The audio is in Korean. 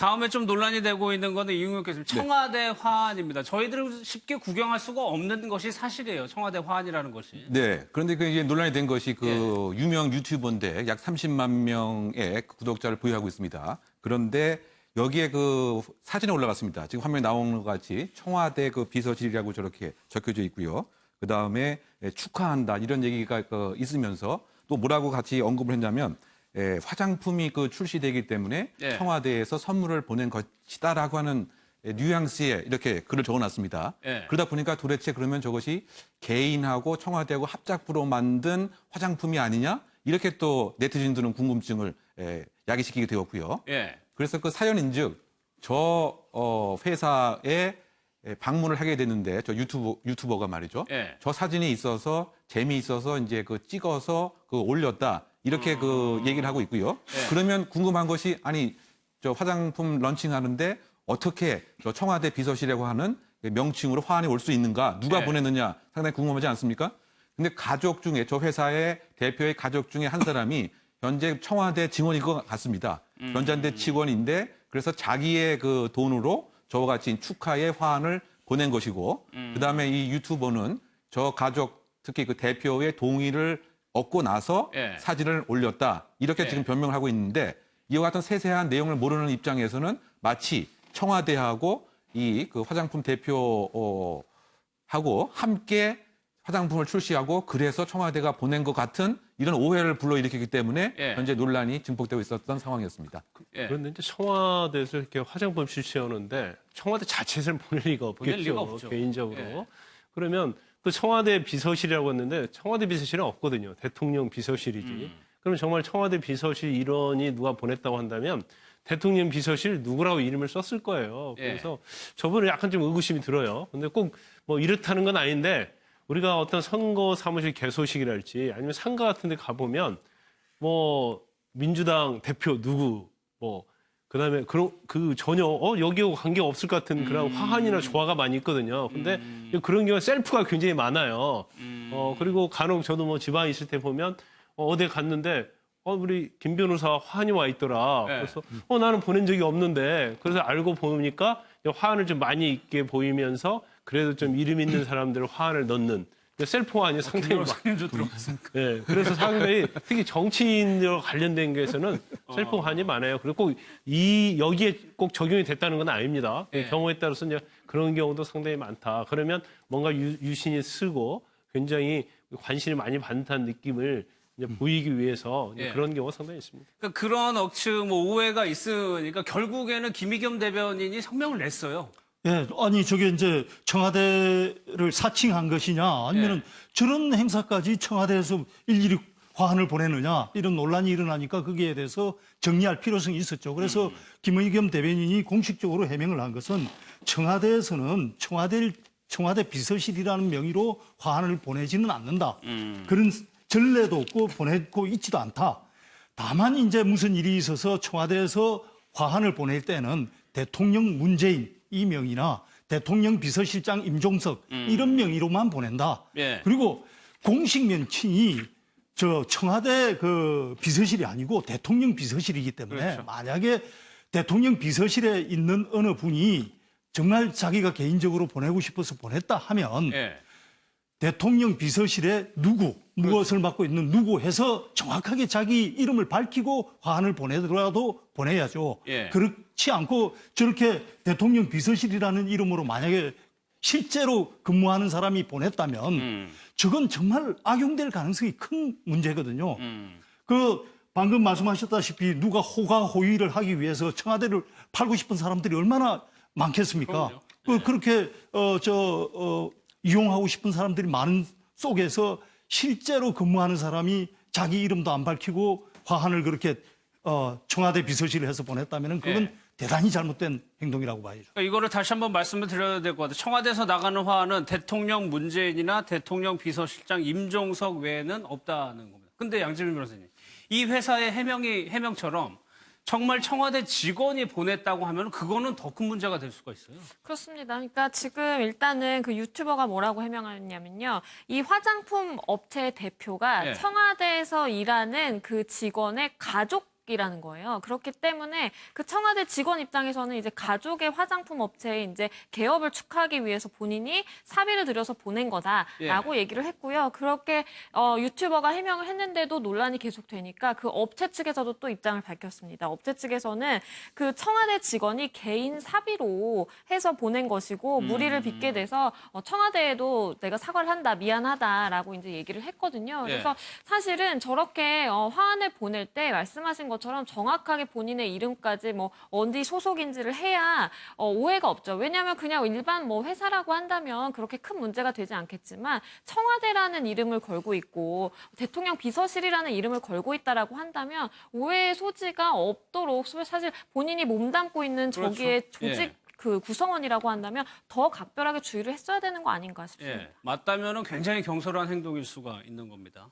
다음에 좀 논란이 되고 있는 거는 이용혁 교수님, 청와대 화환입니다. 저희들은 쉽게 구경할 수가 없는 것이 사실이에요. 청와대 화환이라는 것이. 네. 그런데 그 이제 논란이 된 것이 그 유명 유튜버인데 약 30만 명의 구독자를 보유하고 있습니다. 그런데 여기에 그 사진이 올라갔습니다. 지금 화면에 나오는 것 같이 청와대 그 비서실이라고 저렇게 적혀져 있고요. 그 다음에 축하한다 이런 얘기가 있으면서 또 뭐라고 같이 언급을 했냐면 화장품이 그 출시되기 때문에 청와대에서 선물을 보낸 것이다라고 하는 뉘앙스에 이렇게 글을 적어놨습니다. 그러다 보니까 도대체 그러면 저것이 개인하고 청와대하고 합작부로 만든 화장품이 아니냐? 이렇게 또 네티즌들은 궁금증을 야기시키게 되었고요. 그래서 그 사연인즉 저 회사에 방문을 하게 됐는데 저 유튜버가 말이죠. 저 사진이 있어서 재미있어서 이제 그 찍어서 그 올렸다. 이렇게 그 얘기를 하고 있고요. 그러면 궁금한 것이 아니 저 화장품 런칭하는데 어떻게 저 청와대 비서실이라고 하는 명칭으로 화환이 올 수 있는가? 누가 보냈느냐? 상당히 궁금하지 않습니까? 근데 가족 중에 저 회사의 대표의 가족 중에 한 사람이 현재 청와대 직원일 것 같습니다. 전자대 직원인데 그래서 자기의 그 돈으로 저와 같이 축하의 화환을 보낸 것이고 그다음에 이 유튜버는 저 가족 특히 그 대표의 동의를 얻고 나서 사진을 올렸다. 이렇게 지금 변명을 하고 있는데 이와 같은 세세한 내용을 모르는 입장에서는 마치 청와대하고 이 그 화장품 대표하고 함께 화장품을 출시하고 그래서 청와대가 보낸 것 같은 이런 오해를 불러일으키기 때문에 현재 논란이 증폭되고 있었던 상황이었습니다. 그런데 이제 청와대에서 이렇게 화장품 출시하는데 청와대 자체에서 보낼 리가 없겠죠. 개인적으로. 그러면 또 청와대 비서실이라고 했는데 청와대 비서실은 없거든요. 대통령 비서실이지. 그럼 정말 청와대 비서실 일원이 누가 보냈다고 한다면 대통령 비서실 누구라고 이름을 썼을 거예요. 그래서 저분은 약간 좀 의구심이 들어요. 근데 꼭 뭐 이렇다는 건 아닌데 우리가 어떤 선거 사무실 개소식이랄지 아니면 상가 같은 데 가보면 뭐 민주당 대표 누구 뭐 그다음에 그 전혀 여기하고 관계 없을 것 같은 그런 화환이나 조화가 많이 있거든요. 근데 그런 경우 셀프가 굉장히 많아요. 그리고 간혹 저도 뭐 지방에 있을 때 보면 어디 갔는데 우리 김 변호사 화환이 와 있더라. 그래서 나는 보낸 적이 없는데 그래서 알고 보니까 화환을 좀 많이 있게 보이면서 그래도 좀 이름 있는 사람들 화환을 넣는 셀프 화환이 상당히 변호사님도 들어갔습니까? 그래서 상당히 특히 정치인과 관련된 것에서는 셀프 화환이 많아요. 그리고 꼭 여기에 꼭 적용이 됐다는 건 아닙니다. 경우에 따라서 이제 그런 경우도 상당히 많다. 그러면 뭔가 유신이 쓰고 굉장히 관심을 많이 받는 느낌을 이제 보이기 위해서 그런 경우가 상당히 있습니다. 그러니까 그런 억측, 뭐 오해가 있으니까 결국에는 김의겸 대변인이 성명을 냈어요. 아니 저게 이제 청와대를 사칭한 것이냐 아니면은 저런 행사까지 청와대에서 일일이 화환을 보내느냐 이런 논란이 일어나니까 거기에 대해서 정리할 필요성이 있었죠. 그래서 김의겸 대변인이 공식적으로 해명을 한 것은 청와대에서는 청와대 비서실이라는 명의로 화환을 보내지는 않는다. 그런 전례도 없고 보내고 있지도 않다. 다만 이제 무슨 일이 있어서 청와대에서 화환을 보낼 때는 대통령 문재인 이 명의나 대통령 비서실장 임종석 이런 명의로만 보낸다. 그리고 공식 명칭이 저 청와대 그 비서실이 아니고 대통령 비서실이기 때문에 만약에 대통령 비서실에 있는 어느 분이 정말 자기가 개인적으로 보내고 싶어서 보냈다 하면 대통령 비서실에 누구, 무엇을 맡고 있는 누구 해서 정확하게 자기 이름을 밝히고 화환을 보내더라도 보내야죠. 그렇지 않고 저렇게 대통령 비서실이라는 이름으로 만약에 실제로 근무하는 사람이 보냈다면 저건 정말 악용될 가능성이 큰 문제거든요. 그 방금 말씀하셨다시피 누가 호가호위를 하기 위해서 청와대를 팔고 싶은 사람들이 얼마나 많겠습니까? 그렇게 이용하고 싶은 사람들이 많은 속에서 실제로 근무하는 사람이 자기 이름도 안 밝히고 화환을 그렇게 청와대 비서실에 해서 보냈다면 그건 대단히 잘못된 행동이라고 봐야죠. 그러니까 이거를 다시 한번 말씀을 드려야 될 것 같아요. 청와대에서 나가는 화환은 대통령 문재인이나 대통령 비서실장 임종석 외에는 없다는 겁니다. 근데 양지민 변호사님, 이 회사의 해명처럼 정말 청와대 직원이 보냈다고 하면 그거는 더 큰 문제가 될 수가 있어요. 그렇습니다. 그러니까 지금 일단은 그 유튜버가 뭐라고 해명하냐면요. 이 화장품 업체 대표가 청와대에서 일하는 그 직원의 가족 가족이라는 거예요. 그렇기 때문에 그 청와대 직원 입장에서는 이제 가족의 화장품 업체에 이제 개업을 축하하기 위해서 본인이 사비를 들여서 보낸 거다라고 얘기를 했고요. 그렇게 유튜버가 해명을 했는데도 논란이 계속되니까 그 업체 측에서도 또 입장을 밝혔습니다. 업체 측에서는 그 청와대 직원이 개인 사비로 해서 보낸 것이고 무리를 빚게 돼서 청와대에도 내가 사과를 한다, 미안하다라고 이제 얘기를 했거든요. 그래서 사실은 저렇게 화환을 보낼 때 말씀하신 것처럼 정확하게 본인의 이름까지 뭐 어디 소속인지를 해야 오해가 없죠. 왜냐하면 그냥 일반 뭐 회사라고 한다면 그렇게 큰 문제가 되지 않겠지만 청와대라는 이름을 걸고 있고 대통령 비서실이라는 이름을 걸고 있다라고 한다면 오해의 소지가 없도록 사실 본인이 몸담고 있는 저기에 조직 그 구성원이라고 한다면 더 각별하게 주의를 했어야 되는 거 아닌가 싶습니다. 맞다면은 굉장히 경솔한 행동일 수가 있는 겁니다.